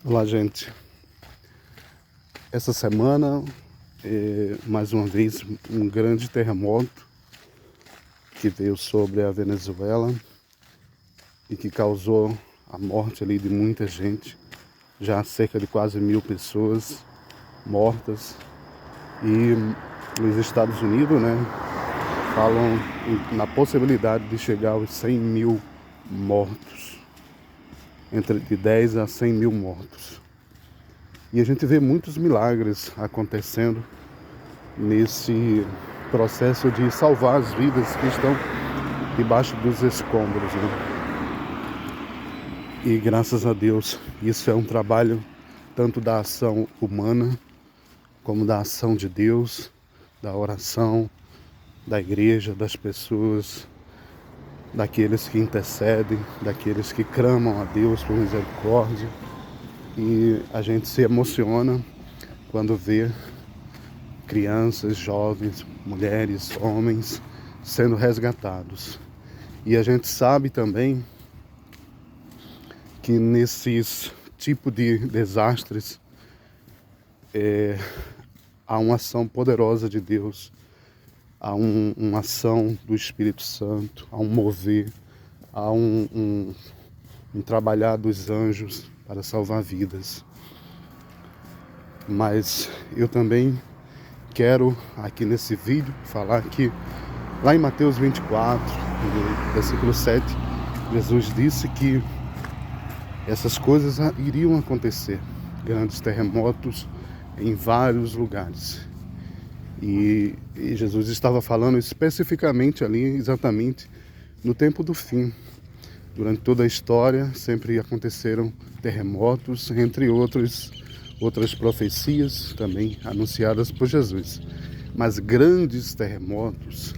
Olá, gente. Essa semana, mais uma vez, um grande terremoto que veio sobre a Venezuela e que causou a morte ali de muita gente. Já há cerca de quase 1.000 pessoas mortas. E nos Estados Unidos, né, falam na possibilidade de chegar aos 100 mil mortos. Entre de 10 a 100 mil mortos. E a gente vê muitos milagres acontecendo nesse processo de salvar as vidas que estão debaixo dos escombros, né? E graças a Deus, isso é um trabalho tanto da ação humana, como da ação de Deus, da oração, da igreja, das pessoas, daqueles que intercedem, daqueles que clamam a Deus por misericórdia. E a gente se emociona quando vê crianças, jovens, mulheres, homens sendo resgatados. E a gente sabe também que nesses tipos de desastres há uma ação poderosa de Deus, há uma ação do Espírito Santo, há um mover, há um trabalhar dos anjos para salvar vidas. Mas eu também quero aqui nesse vídeo falar que lá em Mateus 24, no versículo 7, Jesus disse que essas coisas iriam acontecer, grandes terremotos em vários lugares. E Jesus estava falando especificamente ali, exatamente no tempo do fim. Durante toda a história sempre aconteceram terremotos, entre outras profecias também anunciadas por Jesus. Mas grandes terremotos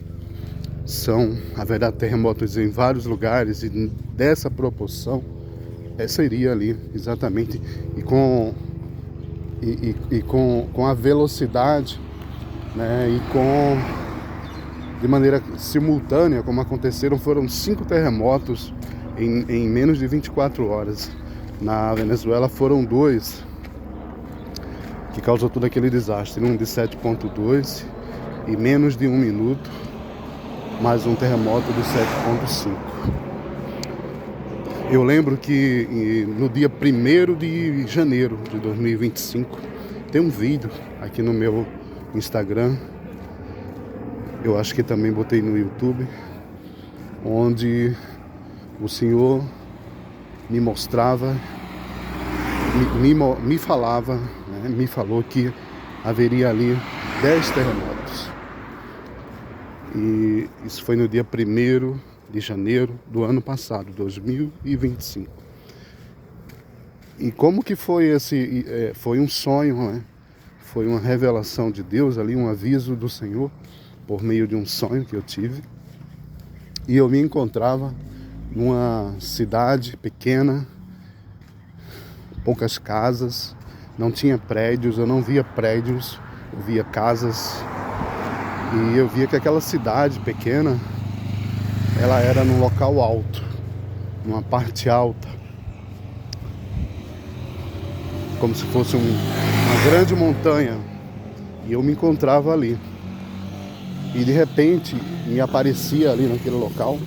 haverá terremotos em vários lugares e dessa proporção, seria ali exatamente com a velocidade, né, de maneira simultânea, como aconteceram, foram 5 terremotos em menos de 24 horas. Na Venezuela foram 2 que causou todo aquele desastre, um de 7,2 e menos de 1 minuto, mais um terremoto de 7,5. Eu lembro que no dia 1º de janeiro de 2025, tem um vídeo aqui no meu Instagram, eu acho que também botei no YouTube, onde o Senhor me mostrava, me falava, né, me falou que haveria ali 10 terremotos. E isso foi no dia 1º de janeiro do ano passado, 2025. E como que foi foi um sonho, né? Foi uma revelação de Deus ali, um aviso do Senhor, por meio de um sonho que eu tive. E eu me encontrava numa cidade pequena, poucas casas, não tinha prédios, eu não via prédios, eu via casas. E eu via que aquela cidade pequena, ela era num local alto, numa parte alta, como se fosse uma grande montanha. E eu me encontrava ali. E de repente me aparecia ali naquele local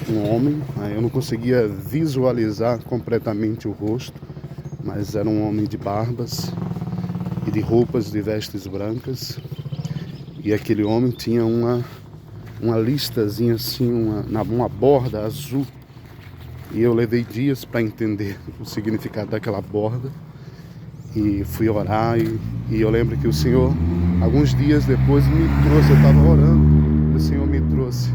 um homem. Eu não conseguia visualizar completamente o rosto, mas era um homem de barbas e de roupas de vestes brancas. E aquele homem tinha uma listazinha assim, uma borda azul. E eu levei dias para entender o significado daquela borda. E fui orar e eu lembro que o Senhor, alguns dias depois, me trouxe, eu estava orando, e o Senhor me trouxe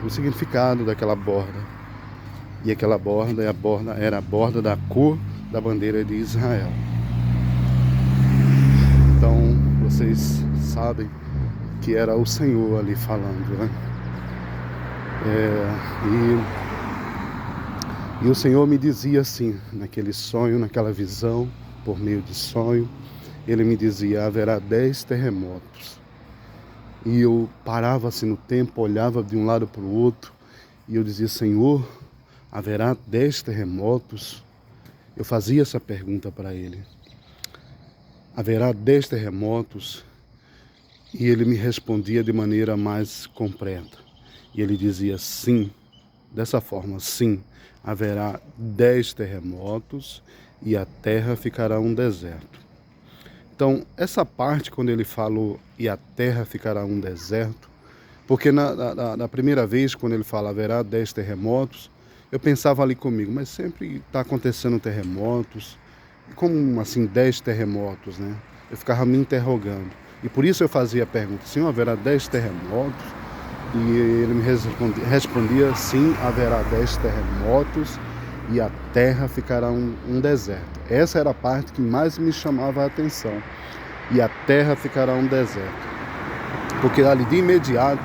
o significado daquela borda. E aquela borda era a borda da cor da bandeira de Israel. Então, vocês sabem que era o Senhor ali falando, né? E o Senhor me dizia assim, naquele sonho, naquela visão, por meio de sonho, Ele me dizia: haverá 10 terremotos. E eu parava assim no tempo, olhava de um lado para o outro, e eu dizia: Senhor, haverá 10 terremotos? eu fazia essa pergunta para ele: haverá 10 terremotos? E ele me respondia de maneira mais completa. E ele dizia sim, dessa forma, sim, haverá 10 terremotos e a terra ficará um deserto. Então, essa parte, quando ele falou e a terra ficará um deserto, porque na primeira vez, quando ele fala haverá 10 terremotos, eu pensava ali comigo, mas sempre está acontecendo terremotos, como assim 10 terremotos, né? Eu ficava me interrogando. E por isso eu fazia a pergunta: sim, haverá 10 terremotos? E ele me respondia: sim, haverá 10 terremotos e a terra ficará um deserto. Essa era a parte que mais me chamava a atenção. E a terra ficará um deserto. Porque ali de imediato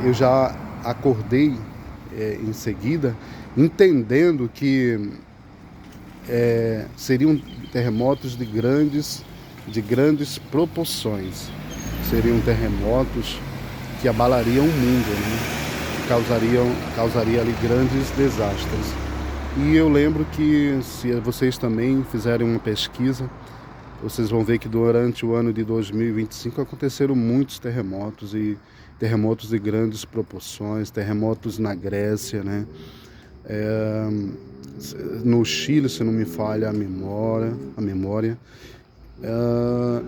eu já acordei em seguida, entendendo que seriam terremotos de grandes proporções. Seriam terremotos que abalariam o mundo, né? Que causaria ali grandes desastres. E eu lembro que, se vocês também fizerem uma pesquisa, vocês vão ver que durante o ano de 2025 aconteceram muitos terremotos, e terremotos de grandes proporções, terremotos na Grécia, né? No Chile, se não me falha a memória.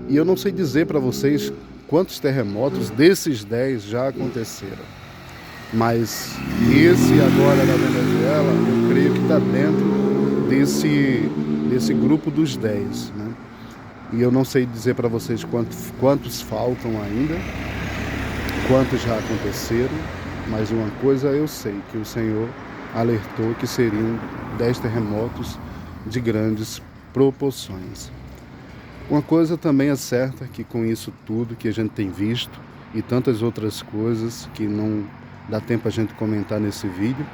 E eu não sei dizer para vocês quantos terremotos desses 10 já aconteceram. Mas esse agora da Venezuela, eu creio que está dentro desse grupo dos 10, né? E eu não sei dizer para vocês quantos faltam ainda, quantos já aconteceram, mas uma coisa eu sei, que o Senhor alertou que seriam 10 terremotos de grandes proporções. Uma coisa também é certa, que com isso tudo que a gente tem visto e tantas outras coisas que não dá tempo a gente comentar nesse vídeo,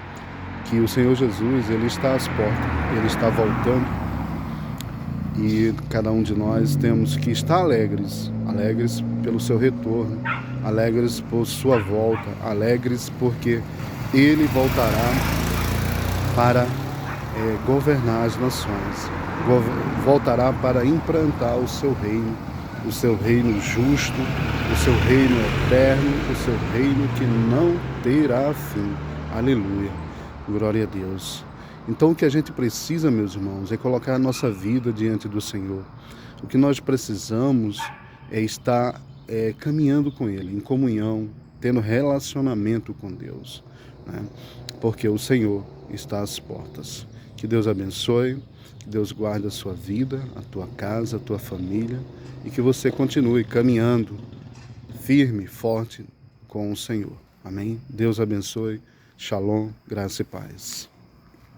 que o Senhor Jesus, Ele está às portas, Ele está voltando, e cada um de nós temos que estar alegres pelo seu retorno, alegres por sua volta, alegres porque Ele voltará para governar as nações, voltará para implantar o seu reino justo, o seu reino eterno, o seu reino que não terá fim. Aleluia, glória a Deus. Então o que a gente precisa, meus irmãos, é colocar a nossa vida diante do Senhor. O que nós precisamos é estar caminhando com Ele, em comunhão, tendo relacionamento com Deus, né? Porque o Senhor está às portas. Que Deus abençoe, que Deus guarde a sua vida, a tua casa, a tua família, e que você continue caminhando firme, forte com o Senhor. Amém? Deus abençoe. Shalom, graça e paz.